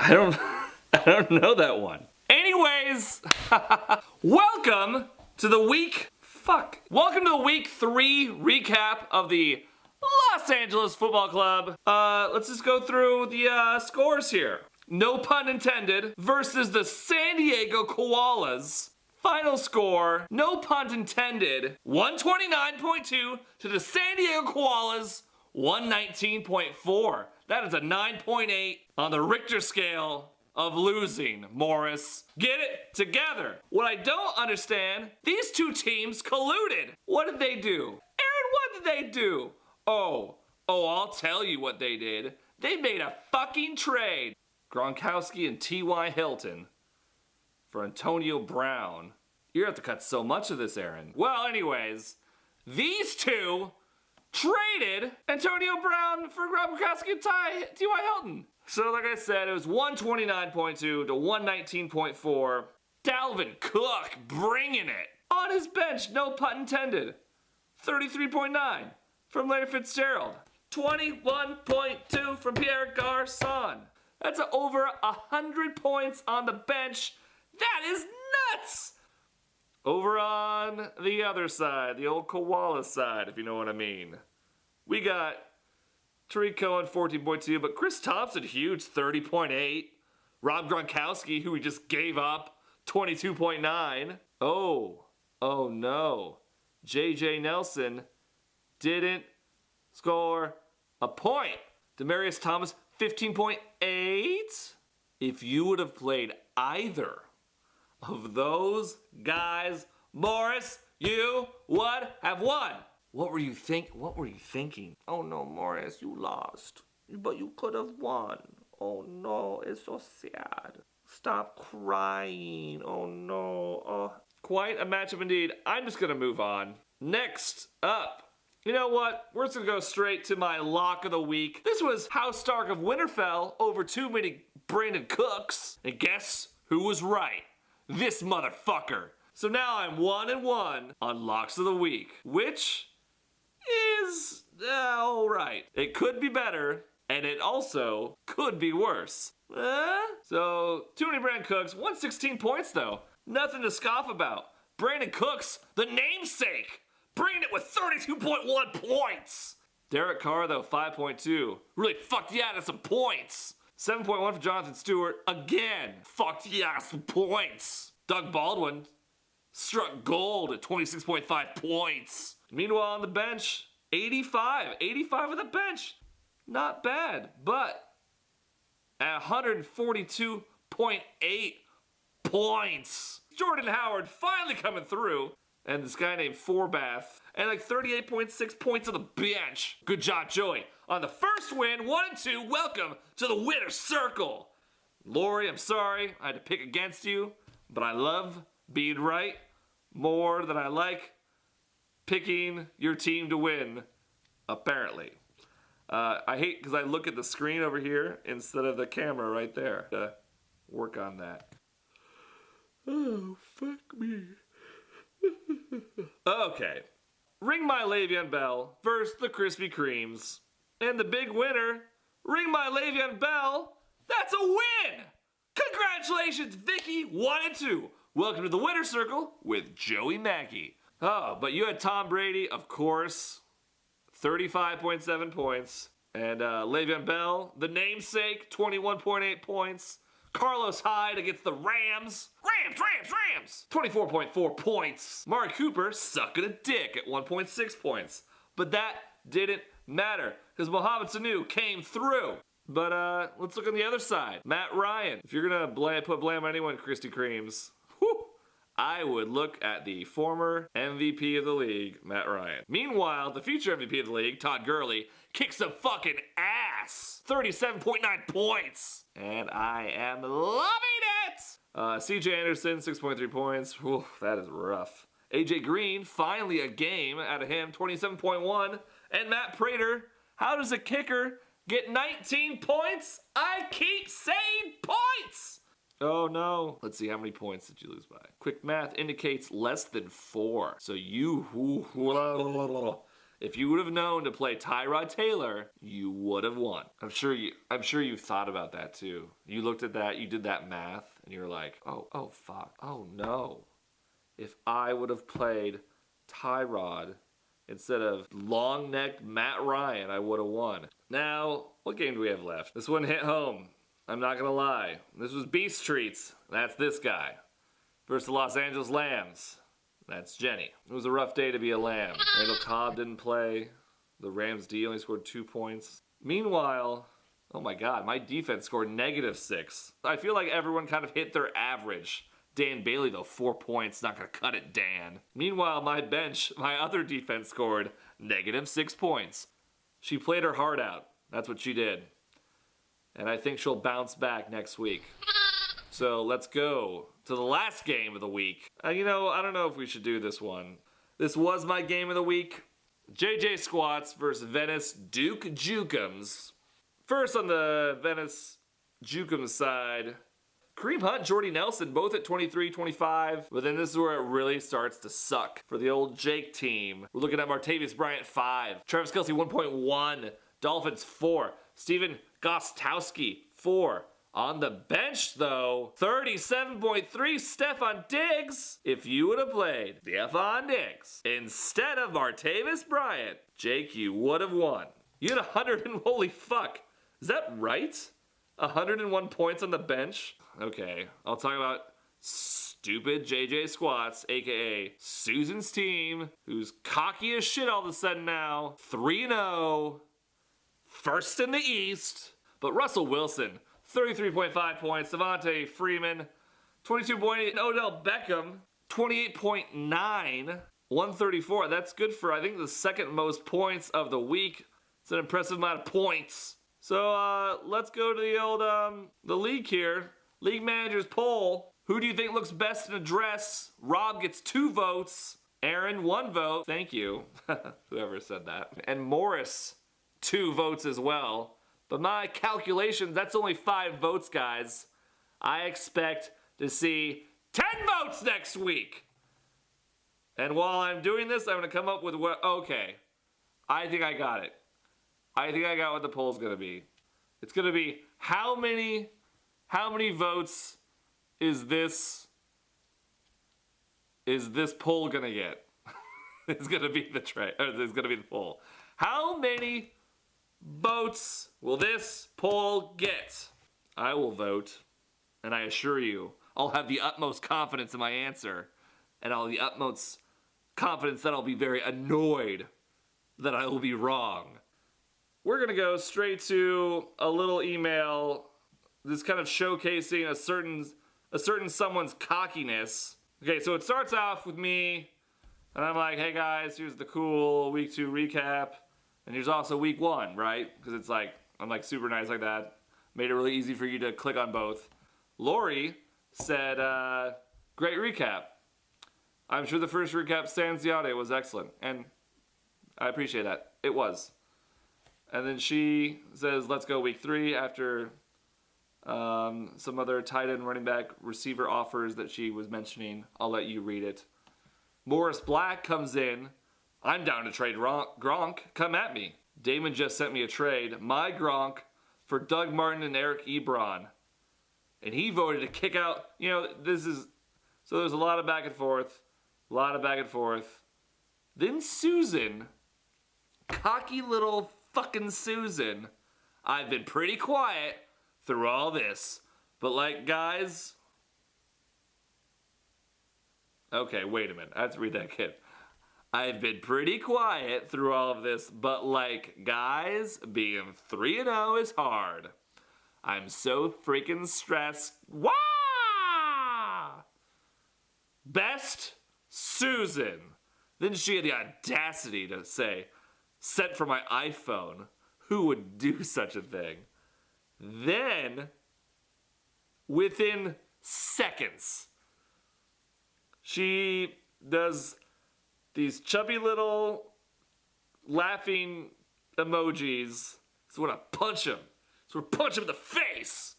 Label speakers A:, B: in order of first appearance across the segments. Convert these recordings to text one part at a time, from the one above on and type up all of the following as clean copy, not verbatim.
A: I don't I don't know that one. Anyways, welcome to the week 3 recap of the Los Angeles Football Club. Let's just go through the scores here. No pun intended, versus the San Diego Koalas. Final score, no pun intended, 129.2 to the San Diego Koalas, 119.4. That is a 9.8 on the Richter scale of losing, Morris. Get it together. What I don't understand, these two teams colluded. What did they do? Aaron, what did they do? Oh, I'll tell you what they did. They made a fucking trade. Gronkowski and T.Y. Hilton for Antonio Brown. You're gonna have to cut so much of this, Aaron. Well, anyways, these two traded Antonio Brown for Gronkowski and T.Y. Hilton. So like I said, it was 129.2 to 119.4. Dalvin Cook bringing it. On his bench, no pun intended. 33.9 from Larry Fitzgerald. 21.2 from Pierre Garçon. That's over 100 points on the bench. That is nuts! Over on the other side, the old Koala side, if you know what I mean. We got Tariq Cohen, 14.2, but Chris Thompson, huge, 30.8. Rob Gronkowski, who we just gave up, 22.9. Oh no. J.J. Nelson didn't score a point. Demaryius Thomas, 15.8. If you would have played either of those guys, Morris, you would have won. What were you thinking? Oh no, Morris, you lost. But you could have won. Oh no, it's so sad. Stop crying. Oh no. Oh. Quite a matchup indeed. I'm just gonna move on. Next up. You know what? We're just gonna go straight to my lock of the week. This was House Stark of Winterfell over too many Brandon Cooks. And guess who was right? This motherfucker. So now I'm 1-1 on locks of the week, which is alright. It could be better, and it also could be worse. So, too many Brandon Cooks, 116 points though. Nothing to scoff about. Brandon Cooks, the namesake, bringing it with 32.1 points. Derek Carr though, 5.2. Really fucked you out of some points. 7.1 for Jonathan Stewart. Again, fucked you out of some points. Doug Baldwin struck gold at 26.5 points. Meanwhile on the bench, 85. 85 on the bench. Not bad, but at 142.8 points. Jordan Howard finally coming through. And this guy named Forbath. And like 38.6 points on the bench. Good job, Joey. On the first win, 1-2, welcome to the winner's circle. Lori, I'm sorry I had to pick against you, but I love being right more than I like picking your team to win, apparently. I hate because I look at the screen over here instead of the camera right there. Work on that. Oh, fuck me. Okay. Ring My Le'Veon Bell versus the Krispy Kremes. And the big winner, Ring My Le'Veon Bell, that's a win! Congratulations, Vicky, 1-2. Welcome to the winner's circle with Joey Mackey. Oh, but you had Tom Brady, of course, 35.7 points. And Le'Veon Bell, the namesake, 21.8 points. Carlos Hyde against the Rams. Rams! 24.4 points. Mari Cooper sucking a dick at 1.6 points. But that didn't matter because Mohamed Sanu came through. But let's look on the other side. Matt Ryan. If you're going to put blame on anyone, Krispy Kremes, I would look at the former MVP of the league, Matt Ryan. Meanwhile, the future MVP of the league, Todd Gurley, kicks some fucking ass. 37.9 points. And I am loving it. CJ Anderson, 6.3 points. Whew, that is rough. AJ Green, finally a game out of him, 27.1. And Matt Prater, how does a kicker get 19 points? I keep saying points! Oh no. Let's see, how many points did you lose by? Quick math indicates less than 4. So you If you would have known to play Tyrod Taylor, you would have won. I'm sure you thought about that too. You looked at that, you did that math, and you were like, oh fuck. Oh no. If I would have played Tyrod instead of long-necked Matt Ryan, I would have won. Now, what game do we have left? This one hit home. I'm not gonna lie. This was Beast Treats. That's this guy. Versus the Los Angeles Lambs. That's Jenny. It was a rough day to be a Lamb. Randall Cobb didn't play. The Rams D only scored 2 points. Meanwhile, oh my god, my defense scored -6. I feel like everyone kind of hit their average. Dan Bailey, though, 4 points. Not gonna cut it, Dan. Meanwhile, my bench, my other defense scored -6 points. She played her heart out. That's what she did. And I think she'll bounce back next week. So let's go to the last game of the week. I don't know if we should do this one. This was my game of the week. JJ Squats versus Venice Duke Jukums. First on the Venice Jukums side, Kareem Hunt, Jordy Nelson, both at 23-25. But then this is where it really starts to suck for the old Jake team. We're looking at Martavis Bryant 5, Travis Kelce 1.1, Dolphins 4, Steven Gostkowski 4. On the bench, though, 37.3, Stefon Diggs. If you would have played Stefon Diggs instead of Martavis Bryant, Jake, you would have won. You had 100 and holy fuck. Is that right? 101 points on the bench? Okay, I'll talk about stupid JJ Squats, aka Susan's team, who's cocky as shit all of a sudden now. 3-0, first in the East. But Russell Wilson, 33.5 points. Devontae Freeman, 22.8. Odell Beckham, 28.9. 134. That's good for, I think, the second most points of the week. It's an impressive amount of points. So let's go to the old the league here. League managers poll. Who do you think looks best in a dress? Rob gets 2 votes. Aaron, 1 vote. Thank you. Whoever said that. And Morris, 2 votes as well. But my calculations, that's only 5 votes, guys. I expect to see 10 votes next week. And while I'm doing this, I'm going to come up with what... Okay. I think I got it. I think I got what the poll's going to be. It's going to be how many votes is this poll going to get? It's going to be the it's going to be the poll. How many votes will this poll get? I will vote, and I assure you, I'll have the utmost confidence in my answer, and I'll have the utmost confidence that I'll be very annoyed that I will be wrong. We're gonna go straight to a little email, this kind of showcasing a certain someone's cockiness. Okay, so it starts off with me, and I'm like, hey guys, here's the cool week 2 recap. And here's also week 1, right? Because it's like, I'm like super nice like that. Made it really easy for you to click on both. Lori said, great recap. I'm sure the first recap sans the audio was excellent. And I appreciate that. It was. And then she says, let's go week 3 after some other tight end, running back, receiver offers that she was mentioning. I'll let you read it. Morris Black comes in. I'm down to trade Gronk. Come at me. Damon just sent me a trade. My Gronk for Doug Martin and Eric Ebron. And he voted to kick out. So there's a lot of back and forth. Then Susan, cocky little fucking Susan. I've been pretty quiet through all this. But like, guys. Okay, wait a minute. I have to read that again. I've been pretty quiet through all of this, but like, guys, being 3-0 is hard. I'm so freaking stressed. Wah! Best Susan. Then she had the audacity to say, sent for my iPhone. Who would do such a thing? Then, within seconds, she does these chubby little laughing emojis. So I want to punch him. So I punch him in the face.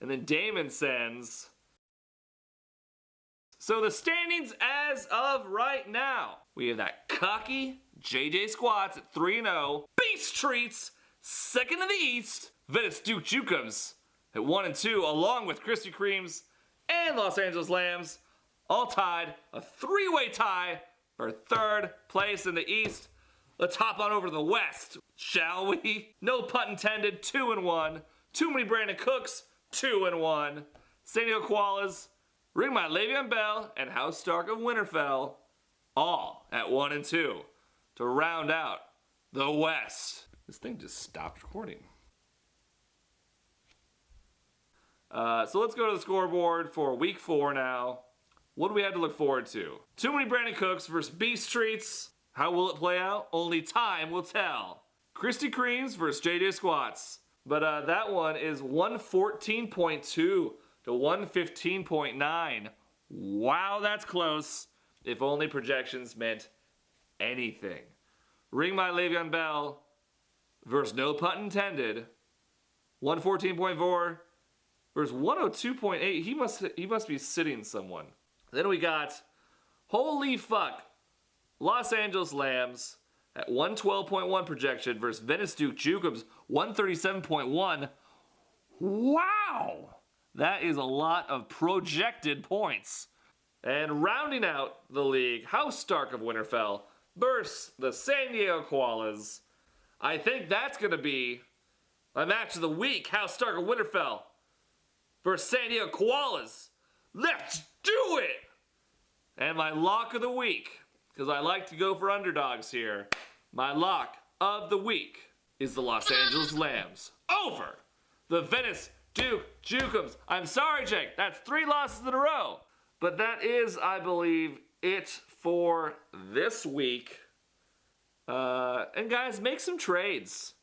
A: And then Damon sends So the standings as of right now, we have that cocky JJ Squats at 3-0, Beast Treats second in the East, Venice Duke Jukums at 1-2, along with Krispy Kremes and Los Angeles Lambs, all tied, a three-way tie for third place in the East. Let's hop on over to the West, shall we? No pun intended, 2-1. Too Many Brandon Cooks, 2-1. San Diego Koalas, Ring My Le'Veon Bell, and House Stark of Winterfell, all at 1-2 to round out the West. This thing just stopped recording. So let's go to the scoreboard for week 4 now. What do we have to look forward to? Too Many Brandon Cooks versus Beast Treats. How will it play out? Only time will tell. Krispy Kremes versus JJ Squats. But that one is 114.2 to 115.9. Wow, that's close. If only projections meant anything. Ring My Le'Veon Bell versus no pun intended. 114.4 versus 102.8. He must be sitting someone. Then we got holy fuck, Los Angeles Lambs at 112.1 projection versus Venice Duke Jukums 137.1. Wow! That is a lot of projected points. And rounding out the league, House Stark of Winterfell versus the San Diego Koalas. I think that's going to be my match of the week, House Stark of Winterfell versus San Diego Koalas. Let's do it! And my lock of the week, because I like to go for underdogs here, my lock of the week is the Los Angeles Lambs over the Venice Duke Jukums. I'm sorry, Jake, that's 3 losses in a row. But that is, I believe, it for this week. And guys, make some trades.